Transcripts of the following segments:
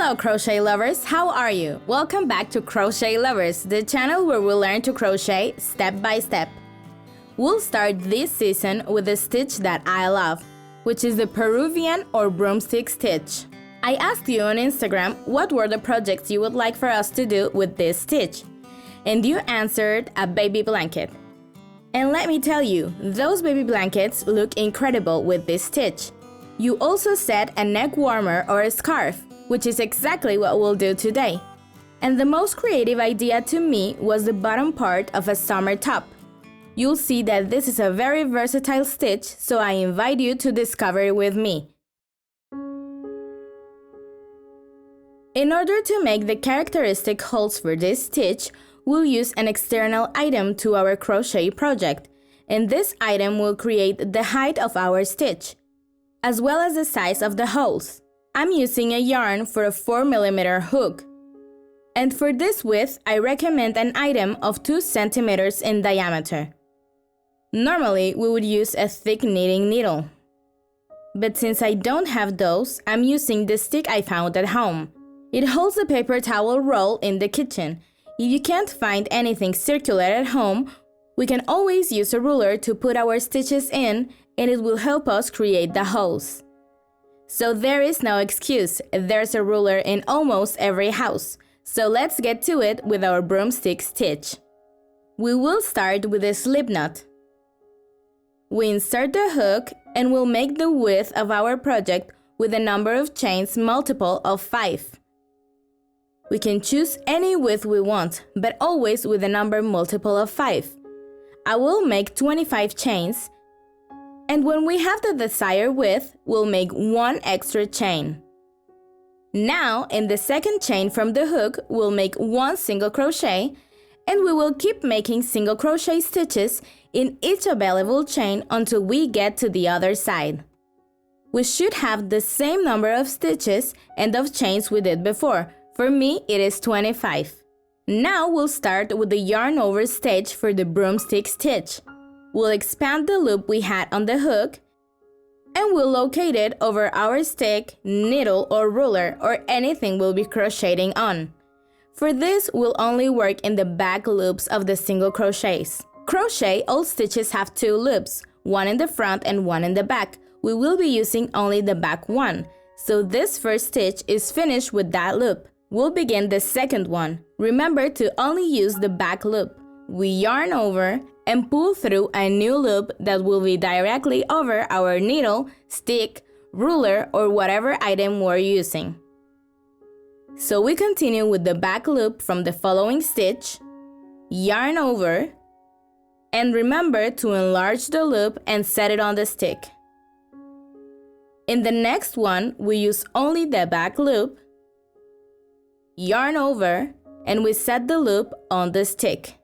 Hello crochet lovers, how are you? Welcome back to Crochet Lovers, the channel where we learn to crochet step by step. We'll start this season with a stitch that I love, which is the Peruvian or broomstick stitch. I asked you on Instagram what were the projects you would like for us to do with this stitch, and you answered a baby blanket. And let me tell you, those baby blankets look incredible with this stitch. You also said a neck warmer or a scarf, which is exactly what we'll do today. And the most creative idea to me was the bottom part of a summer top. You'll see that this is a very versatile stitch, so I invite you to discover it with me. In order to make the characteristic holes for this stitch, we'll use an external item to our crochet project, and this item will create the height of our stitch, as well as the size of the holes. I'm using a yarn for a 4mm hook. And for this width, I recommend an item of 2 centimeters in diameter. Normally, we would use a thick knitting needle. But since I don't have those, I'm using the stick I found at home. It holds a paper towel roll in the kitchen. If you can't find anything circular at home, we can always use a ruler to put our stitches in, and it will help us create the holes. So there is no excuse, there's a ruler in almost every house. So let's get to it with our broomstick stitch. We will start with a slip knot. We insert the hook and we'll make the width of our project with a number of chains multiple of 5. We can choose any width we want, but always with a number multiple of 5. I will make 25 chains. And when we have the desired width, we'll make 1 extra chain. Now, in the second chain from the hook, we'll make 1 single crochet, and we will keep making single crochet stitches in each available chain until we get to the other side. We should have the same number of stitches and of chains we did before. For me, it is 25. Now we'll start with the yarn over stage for the broomstick stitch. We'll expand the loop we had on the hook, and we'll locate it over our stick, needle or ruler, or anything we'll be crocheting on. For this, we'll only work in the back loops of the single crochets. Crochet, all stitches have 2 loops, one in the front and one in the back. We will be using only the back one, so this first stitch is finished with that loop. We'll begin the second one. Remember to only use the back loop. We yarn over and pull through a new loop that will be directly over our needle, stick, ruler, or whatever item we're using. So we continue with the back loop from the following stitch, yarn over, and remember to enlarge the loop and set it on the stick. In the next one, we use only the back loop, yarn over, and we set the loop on the stick.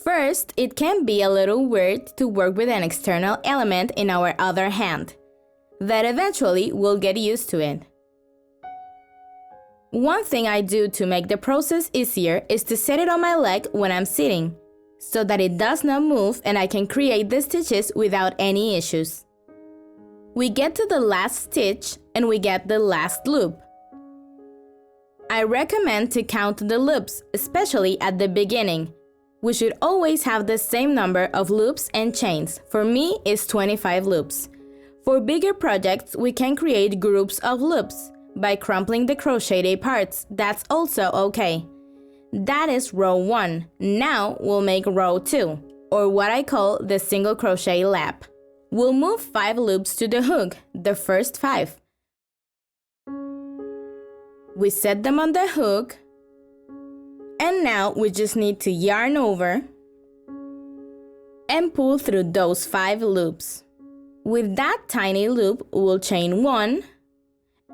First, it can be a little weird to work with an external element in our other hand, but eventually we'll get used to it. One thing I do to make the process easier is to set it on my leg when I'm sitting, so that it does not move and I can create the stitches without any issues. We get to the last stitch and we get the last loop. I recommend to count the loops, especially at the beginning. We should always have the same number of loops and chains. For me, it's 25 loops. For bigger projects, we can create groups of loops by crumpling the crocheted parts. That's also okay. That is row 1. Now we'll make row 2, or what I call the single crochet lap. We'll move 5 loops to the hook, the first 5. We set them on the hook. And now we just need to yarn over and pull through those 5 loops. With that tiny loop, we'll chain 1,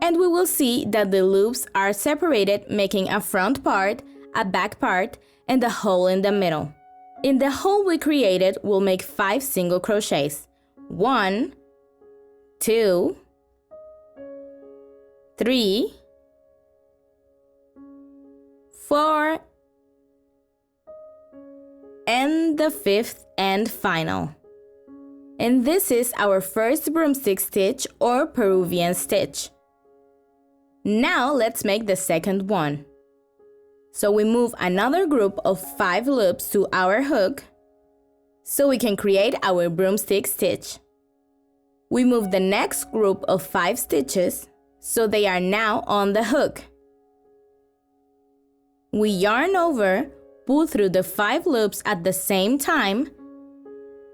and we will see that the loops are separated, making a front part, a back part, and a hole in the middle. In the hole we created, we'll make 5 single crochets. 1, 2, 3, 4, and the 5th and final. And this is our first broomstick stitch or Peruvian stitch. Now let's make the second one. So we move another group of 5 loops to our hook so we can create our broomstick stitch. We move the next group of 5 stitches so they are now on the hook. We yarn over, pull through the 5 loops at the same time,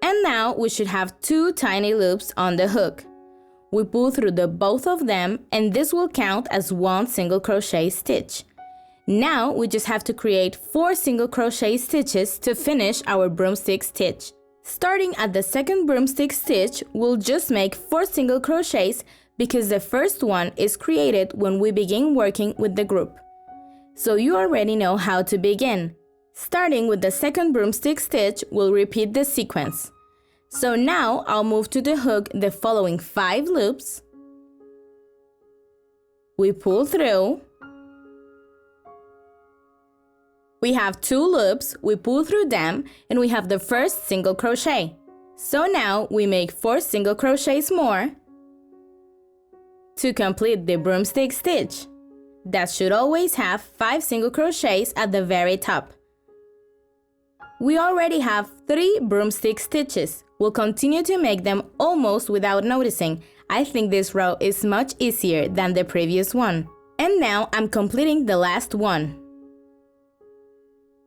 and now we should have 2 tiny loops on the hook. We pull through both of them, and this will count as 1 single crochet stitch. Now we just have to create 4 single crochet stitches to finish our broomstick stitch. Starting at the second broomstick stitch, we'll just make 4 single crochets because the first one is created when we begin working with the group. So you already know how to begin. Starting with the second broomstick stitch, we'll repeat the sequence. So now I'll move to the hook the following 5 loops. We pull through. We have 2 loops, we pull through them, and we have the first single crochet. So now we make 4 single crochets more to complete the broomstick stitch. That should always have 5 single crochets at the very top. We already have 3 broomstick stitches. We'll continue to make them almost without noticing. I think this row is much easier than the previous one. And now I'm completing the last one.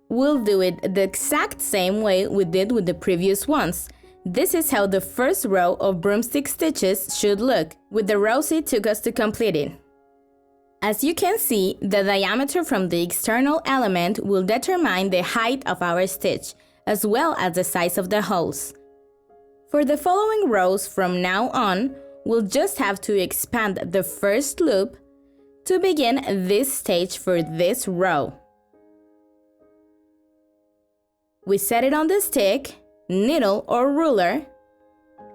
We'll do it the exact same way we did with the previous ones. This is how the first row of broomstick stitches should look, with the rows it took us to complete it. As you can see, the diameter from the external element will determine the height of our stitch, as well as the size of the holes. For the following rows from now on, we'll just have to expand the first loop to begin this stage for this row. We set it on the stick, needle or ruler.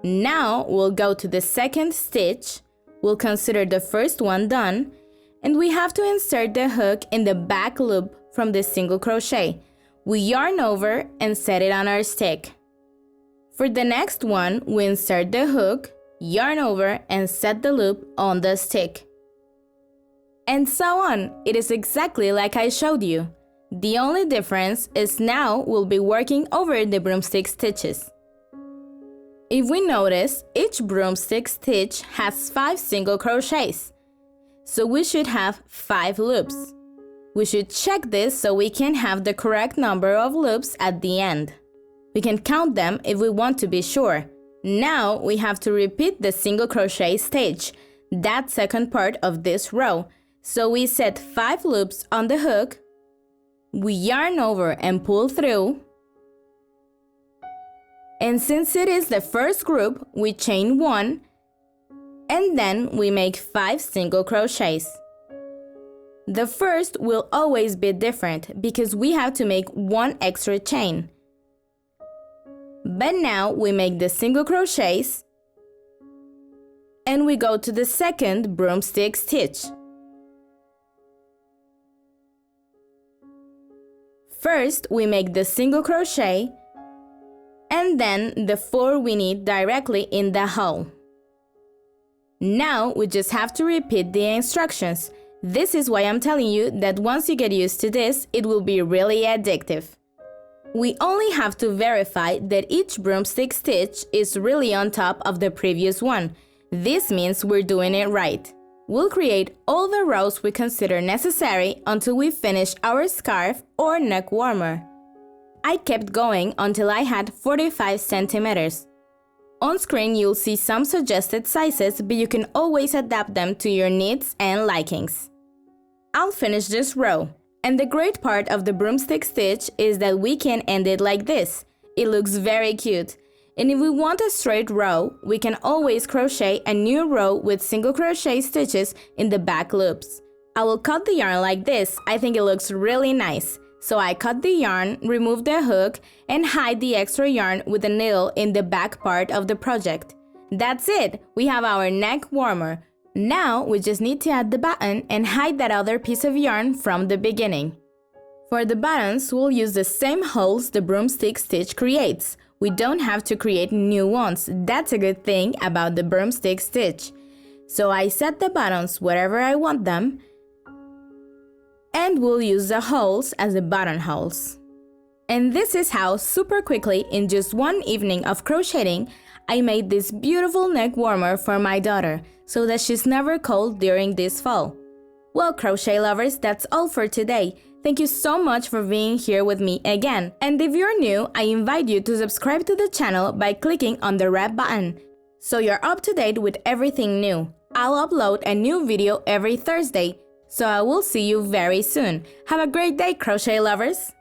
Now we'll go to the second stitch, we'll consider the first one done, and we have to insert the hook in the back loop from the single crochet. We yarn over and set it on our stick. For the next one, we insert the hook, yarn over, and set the loop on the stick. And so on. It is exactly like I showed you. The only difference is now we'll be working over the broomstick stitches. If we notice, each broomstick stitch has 5 single crochets. So we should have 5 loops. We should check this so we can have the correct number of loops at the end. We can count them if we want to be sure. Now we have to repeat the single crochet stage, that second part of this row. So we set 5 loops on the hook, we yarn over and pull through, and since it is the first group, we chain 1, and then we make 5 single crochets. The first will always be different because we have to make 1 extra chain. But now we make the single crochets and we go to the second broomstick stitch. First, we make the single crochet and then the 4 we need directly in the hole. Now we just have to repeat the instructions. This is why I'm telling you that once you get used to this, it will be really addictive. We only have to verify that each broomstick stitch is really on top of the previous one. This means we're doing it right. We'll create all the rows we consider necessary until we finish our scarf or neck warmer. I kept going until I had 45 centimeters. On screen you'll see some suggested sizes, but you can always adapt them to your needs and likings. I'll finish this row, and the great part of the broomstick stitch is that we can end it like this. It looks very cute. And if we want a straight row, we can always crochet a new row with single crochet stitches in the back loops. I will cut the yarn like this. I think it looks really nice. So I cut the yarn, remove the hook, and hide the extra yarn with a needle in the back part of the project. That's it! We have our neck warmer. Now we just need to add the button and hide that other piece of yarn from the beginning. For the buttons, we'll use the same holes the broomstick stitch creates. We don't have to create new ones. That's a good thing about the broomstick stitch. So I set the buttons wherever I want them, and we'll use the holes as the buttonholes. And this is how, super quickly, in just one evening of crocheting, I made this beautiful neck warmer for my daughter, so that she's never cold during this fall. Well, crochet lovers, that's all for today. Thank you so much for being here with me again. And if you're new, I invite you to subscribe to the channel by clicking on the red button, so you're up to date with everything new. I'll upload a new video every Thursday, so I will see you very soon. Have a great day, crochet lovers!